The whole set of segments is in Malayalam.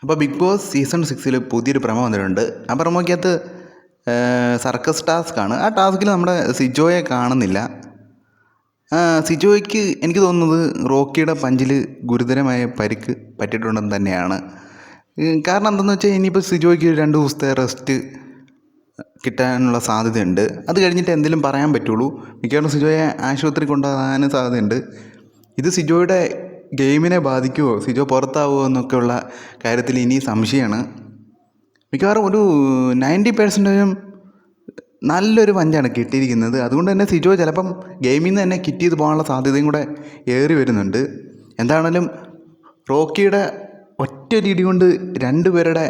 അപ്പോൾ ബിഗ് ബോസ് സീസൺ 6 പുതിയൊരു പ്രമോ വന്നിട്ടുണ്ട്. ആ പ്രമോയ്ക്കകത്ത് സർക്കസ് ടാസ്ക്കാണ്. ആ ടാസ്കിൽ നമ്മുടെ സിജോയെ കാണുന്നില്ല. സിജോയ്ക്ക് എനിക്ക് തോന്നുന്നത് റോക്കിയുടെ പഞ്ചിൽ ഗുരുതരമായ പരിക്ക് പറ്റിയിട്ടുണ്ടെന്ന് തന്നെയാണ്. കാരണം എന്തെന്ന് വെച്ചാൽ ഇനിയിപ്പോൾ സിജോയ്ക്ക് 2 ദിവസത്തെ റെസ്റ്റ് കിട്ടാനുള്ള സാധ്യതയുണ്ട്. അത് കഴിഞ്ഞിട്ട് എന്തെങ്കിലും പറയാൻ പറ്റുള്ളൂ. മിക്കവാറും സിജോയെ ആശുപത്രി കൊണ്ടുപോകാനും സാധ്യതയുണ്ട്. ഇത് സിജോയുടെ ഗെയിമിനെ ബാധിക്കുമോ, സിജോ പുറത്താവുമോ എന്നൊക്കെയുള്ള കാര്യത്തിൽ ഇനി സംശയമാണ്. മിക്കവാറും ഒരു 90% നല്ലൊരു പഞ്ചാണ് കിട്ടിയിരിക്കുന്നത്. അതുകൊണ്ട് തന്നെ സിജോ ചിലപ്പം ഗെയിമിൽ നിന്ന് തന്നെ കിറ്റ് ചെയ്ത് പോകാനുള്ള സാധ്യതയും കൂടെ ഏറി വരുന്നുണ്ട്. എന്താണെങ്കിലും റോക്കിയുടെ ഒറ്റ രീതി കൊണ്ട് 2 പേരുടെ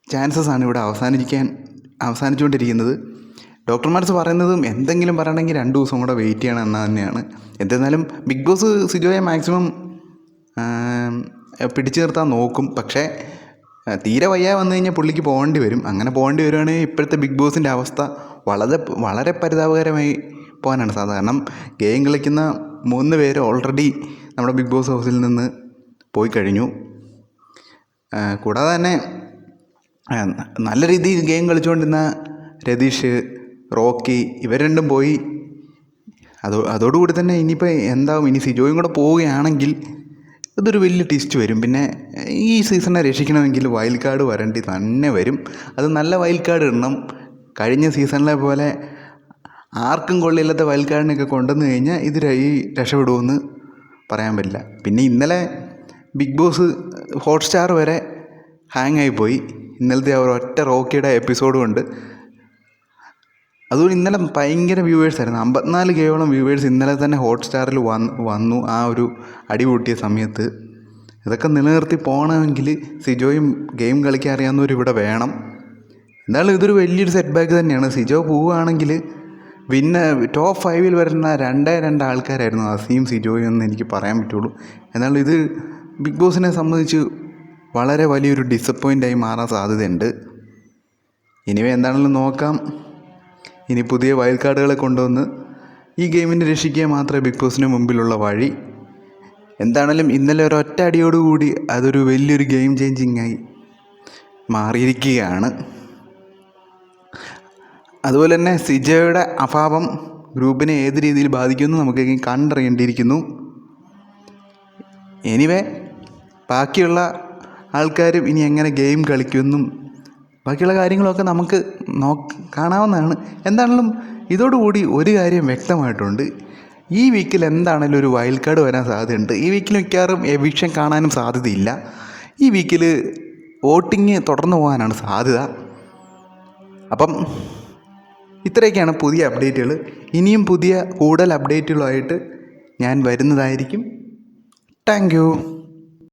ചാൻസസാണ് ഇവിടെ അവസാനിച്ചുകൊണ്ടിരിക്കുന്നത്. ഡോക്ടർമാർസ് പറയുന്നതും എന്തെങ്കിലും പറയണമെങ്കിൽ 2 ദിവസം കൂടെ വെയിറ്റ് ചെയ്യണം എന്ന് തന്നെയാണ്. എന്തെന്നാലും ബിഗ് ബോസ് സിജോയെ മാക്സിമം പിടിച്ചു നിർത്താൻ നോക്കും. പക്ഷേ തീരെ വയ്യ വന്നു കഴിഞ്ഞാൽ പുള്ളിക്ക് പോകേണ്ടി വരും. അങ്ങനെ പോകേണ്ടി വരുവാണെങ്കിൽ ഇപ്പോഴത്തെ ബിഗ് ബോസിൻ്റെ അവസ്ഥ വളരെ പരിതാപകരമായി പോകാനാണ് സാധ്യത. കാരണം ഗെയിം കളിക്കുന്ന 3 പേര് ഓൾറെഡി നമ്മുടെ ബിഗ് ബോസ് ഹൗസിൽ നിന്ന് പോയി കഴിഞ്ഞു. കൂടാതെ തന്നെ നല്ല രീതിയിൽ ഗെയിം കളിച്ചുകൊണ്ടിരുന്ന രതീഷ്, റോക്കി ഇവർ രണ്ടും പോയി. അതോടുകൂടി തന്നെ ഇനിയിപ്പോൾ എന്താവും, ഇനി സിജോയും കൂടെ പോവുകയാണെങ്കിൽ ഇതൊരു വലിയ ട്വിസ്റ്റ് വരും. പിന്നെ ഈ സീസണെ രക്ഷിക്കണമെങ്കിൽ വൈൽഡ് കാർഡ് വരേണ്ടി തന്നെ വരും. അത് നല്ല വൈൽഡ് കാർഡ് ഇടണം. കഴിഞ്ഞ സീസണിലെ പോലെ ആർക്കും കൊള്ളില്ലാത്ത വൈൽഡ് കാർഡിനൊക്കെ കൊണ്ടുവന്നു കഴിഞ്ഞാൽ ഇത് രക്ഷപ്പെടുമെന്ന് പറയാൻ പറ്റില്ല. പിന്നെ ഇന്നലെ ബിഗ് ബോസ് ഹോട്ട്സ്റ്റാർ വരെ ഹാങ് ആയിപ്പോയി. ഇന്നലത്തെ ആ ഒറ്റ റോക്കിയുടെ എപ്പിസോഡ് കൊണ്ട്. അതുകൊണ്ട് ഇന്നലെ ഭയങ്കര വ്യൂവേഴ്സായിരുന്നു. 54K വ്യൂവേഴ്സ് ഇന്നലെ തന്നെ ഹോട്ട്സ്റ്റാറിൽ വന്നു ആ ഒരു അടി കൂട്ടിയ സമയത്ത്. ഇതൊക്കെ നിലനിർത്തി പോകണമെങ്കിൽ സിജോയും ഗെയിം കളിക്കാൻ അറിയാവുന്നവർ ഇവിടെ വേണം. എന്തായാലും ഇതൊരു വലിയൊരു സെറ്റ് ബാക്ക് തന്നെയാണ്. സിജോ പോവുകയാണെങ്കിൽ ടോപ്പ് 5 വരുന്ന 2 ആൾക്കാരായിരുന്നു അസീം സിജോയും എന്ന് എനിക്ക് പറയാൻ പറ്റുള്ളൂ. എന്നാലും ഇത് ബിഗ് ബോസിനെ സംബന്ധിച്ച് വളരെ വലിയൊരു ഡിസപ്പോയിൻ്റായി മാറാൻ സാധ്യതയുണ്ട്. ഇനിവേ എന്താണെങ്കിലും നോക്കാം. ഇനി പുതിയ വൈൽഡ് കാർഡുകളെ കൊണ്ടുവന്ന് ഈ ഗെയിമിനെ രക്ഷിക്കുക മാത്രമേ ബിഗ് ബോസിന് മുമ്പിലുള്ള വഴി. എന്താണെങ്കിലും ഇന്നലെ ഒരൊറ്റ അടിയോടുകൂടി അതൊരു വലിയൊരു ഗെയിം ചേഞ്ചിങ്ങായി മാറിയിരിക്കുകയാണ്. അതുപോലെ തന്നെ സിജോയുടെ അഭാവം ഗ്രൂപ്പിനെ ഏത് രീതിയിൽ ബാധിക്കുമെന്ന് നമുക്ക് കണ്ടറിയേണ്ടിയിരിക്കുന്നു. എനിവേ ബാക്കിയുള്ള ആൾക്കാരും ഇനി എങ്ങനെ ഗെയിം കളിക്കുമെന്നും ബാക്കിയുള്ള കാര്യങ്ങളൊക്കെ നമുക്ക് കാണാവുന്നതാണ്. എന്താണെങ്കിലും ഇതോടുകൂടി ഒരു കാര്യം വ്യക്തമായിട്ടുണ്ട്. ഈ വീക്കിൽ എന്താണെങ്കിലും ഒരു വൈൽഡ് കാർഡ് വരാൻ സാധ്യതയുണ്ട്. ഈ വീക്കിൽ മിക്കവാറും എവിക്ഷൻ കാണാനും സാധ്യതയില്ല. ഈ വീക്കിൽ വോട്ടിങ് തുടർന്നു പോകാനാണ് സാധ്യത. അപ്പം ഇത്രയൊക്കെയാണ് പുതിയ അപ്ഡേറ്റുകൾ. ഇനിയും കൂടുതൽ അപ്ഡേറ്റുകളുമായിട്ട് ഞാൻ വരുന്നതായിരിക്കും. Thank you.